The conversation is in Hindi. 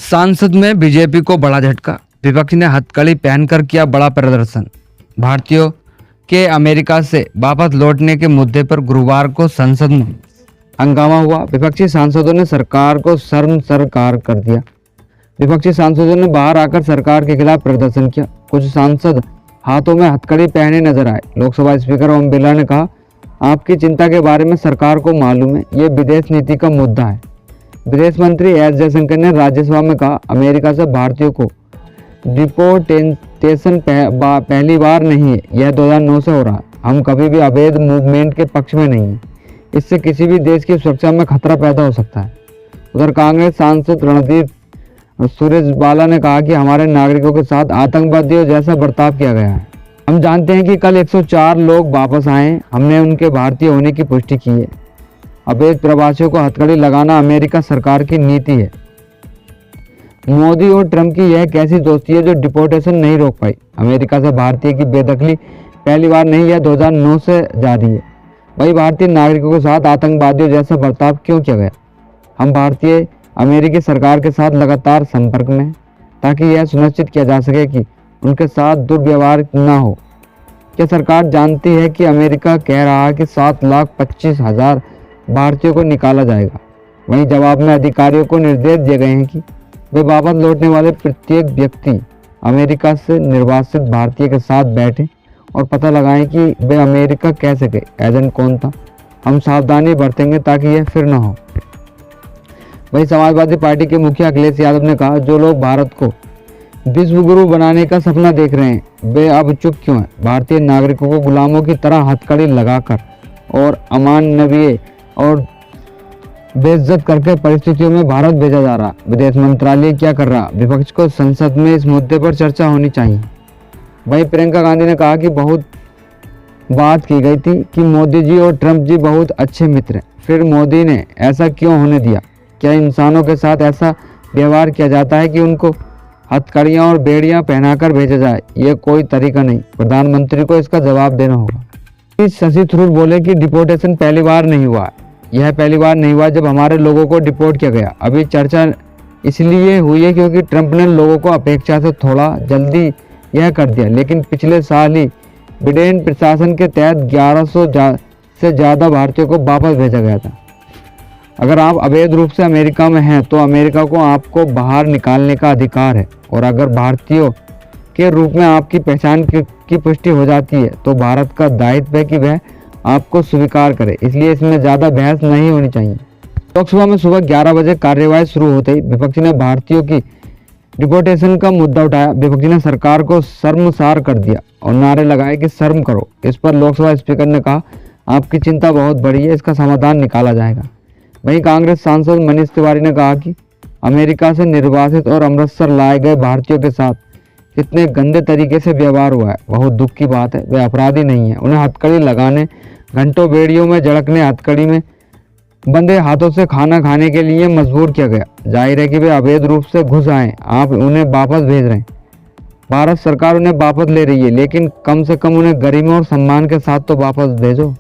सांसद में बीजेपी को बड़ा झटका। विपक्ष ने हथकड़ी पहनकर किया बड़ा प्रदर्शन। भारतीयों के अमेरिका से वापस लौटने के मुद्दे पर गुरुवार को संसद में हंगामा हुआ। विपक्षी सांसदों ने सरकार को शर्मसार कर दिया। विपक्षी सांसदों ने बाहर आकर सरकार के खिलाफ प्रदर्शन किया। कुछ सांसद हाथों में हथकड़ी पहने नजर आए। लोकसभा स्पीकर ओम बिरला ने कहा, आपकी चिंता के बारे में सरकार को मालूम है, ये विदेश नीति का मुद्दा है। विदेश मंत्री एस जयशंकर ने राज्यसभा में कहा, अमेरिका से भारतीयों को डिपोर्टेशन पहली बार नहीं है, यह 2009 से हो रहा है। हम कभी भी अवैध मूवमेंट के पक्ष में नहीं है। इससे किसी भी देश की सुरक्षा में खतरा पैदा हो सकता है। उधर कांग्रेस सांसद रणदीप सुरजेवाला ने कहा कि हमारे नागरिकों के साथ आतंकवादियों जैसा बर्ताव किया गया है। हम जानते हैं कि कल 104 लोग वापस आए। हमने उनके भारतीय होने की पुष्टि की है। अवैध प्रवासियों को हथकड़ी लगाना अमेरिका सरकार की नीति है। मोदी और ट्रंप की यह कैसी दोस्ती है जो डिपोर्टेशन नहीं रोक पाई। अमेरिका से भारतीय की बेदखली पहली बार नहीं, यह 2009 से जारी है। वही भारतीय नागरिकों के साथ आतंकवादियों जैसा बर्ताव क्यों किया गया। हम भारतीय अमेरिकी सरकार के साथ लगातार संपर्क में हैं ताकि यह सुनिश्चित किया जा सके कि उनके साथ दुर्व्यवहार न हो। क्या सरकार जानती है कि अमेरिका कह रहा है कि 7,25,000 भारतीयों को निकाला जाएगा। वहीं जवाब में अधिकारियों को निर्देश दिए गए हैं कि वे वापस लौटने वाले प्रत्येक व्यक्ति अमेरिका से निर्वासित भारतीय के साथ बैठें और पता लगाएं कि वे अमेरिका कैसे गए, एजेंट कौन था। हम सावधानी बरतेंगे ताकि यह फिर न हो। वहीं समाजवादी पार्टी के मुखिया अखिलेश यादव ने कहा, जो लोग भारत को विश्व गुरु बनाने का सपना देख रहे हैं वे अब चुप क्यों हैं। भारतीय नागरिकों को गुलामों की तरह हथकड़ी लगाकर और अमानवीय और बेइज्जत करके परिस्थितियों में भारत भेजा जा रहा। विदेश मंत्रालय क्या कर रहा। विपक्ष को संसद में इस मुद्दे पर चर्चा होनी चाहिए। वहीं प्रियंका गांधी ने कहा कि बहुत बात की गई थी कि मोदी जी और ट्रंप जी बहुत अच्छे मित्र हैं, फिर मोदी ने ऐसा क्यों होने दिया। क्या इंसानों के साथ ऐसा व्यवहार किया जाता है कि उनको हथकड़ियाँ और बेड़ियाँ पहनाकर भेजा जाए। ये कोई तरीका नहीं। प्रधानमंत्री को इसका जवाब देना होगा। शशि थरूर बोले कि डिपोर्टेशन पहली बार नहीं हुआ। यह पहली बार नहीं हुआ जब हमारे लोगों को डिपोर्ट किया गया। अभी चर्चा इसलिए हुई है क्योंकि ट्रंप ने लोगों को अपेक्षा से थोड़ा जल्दी यह कर दिया। लेकिन पिछले साल ही बिडेन प्रशासन के तहत 1100 से ज़्यादा भारतीयों को वापस भेजा गया था। अगर आप अवैध रूप से अमेरिका में हैं तो अमेरिका को आपको बाहर निकालने का अधिकार है, और अगर भारतीयों के रूप में आपकी पहचान की पुष्टि हो जाती है तो भारत का दायित्व है कि वह आपको स्वीकार करे। इसलिए इसमें ज़्यादा बहस नहीं होनी चाहिए। लोकसभा में सुबह 11 बजे कार्यवाही शुरू होते ही विपक्ष ने भारतीयों की डिपोर्टेशन का मुद्दा उठाया। विपक्ष ने सरकार को शर्मसार कर दिया और नारे लगाए कि शर्म करो। इस पर लोकसभा स्पीकर ने कहा, आपकी चिंता बहुत बड़ी है, इसका समाधान निकाला जाएगा। वहीं कांग्रेस सांसद मनीष तिवारी ने कहा कि अमेरिका से निर्वासित और अमृतसर लाए गए भारतीयों के साथ कितने गंदे तरीके से व्यवहार हुआ है, बहुत दुख की बात है। वे अपराधी नहीं है। उन्हें हथकड़ी लगाने, घंटों बेड़ियों में झड़कने, हथकड़ी में बंधे हाथों से खाना खाने के लिए मजबूर किया गया। जाहिर है कि वे अवैध रूप से घुस आए। आप उन्हें वापस भेज रहे हैं। भारत सरकार उन्हें वापस ले रही है, लेकिन कम से कम उन्हें गरिमा और सम्मान के साथ तो वापस भेजो।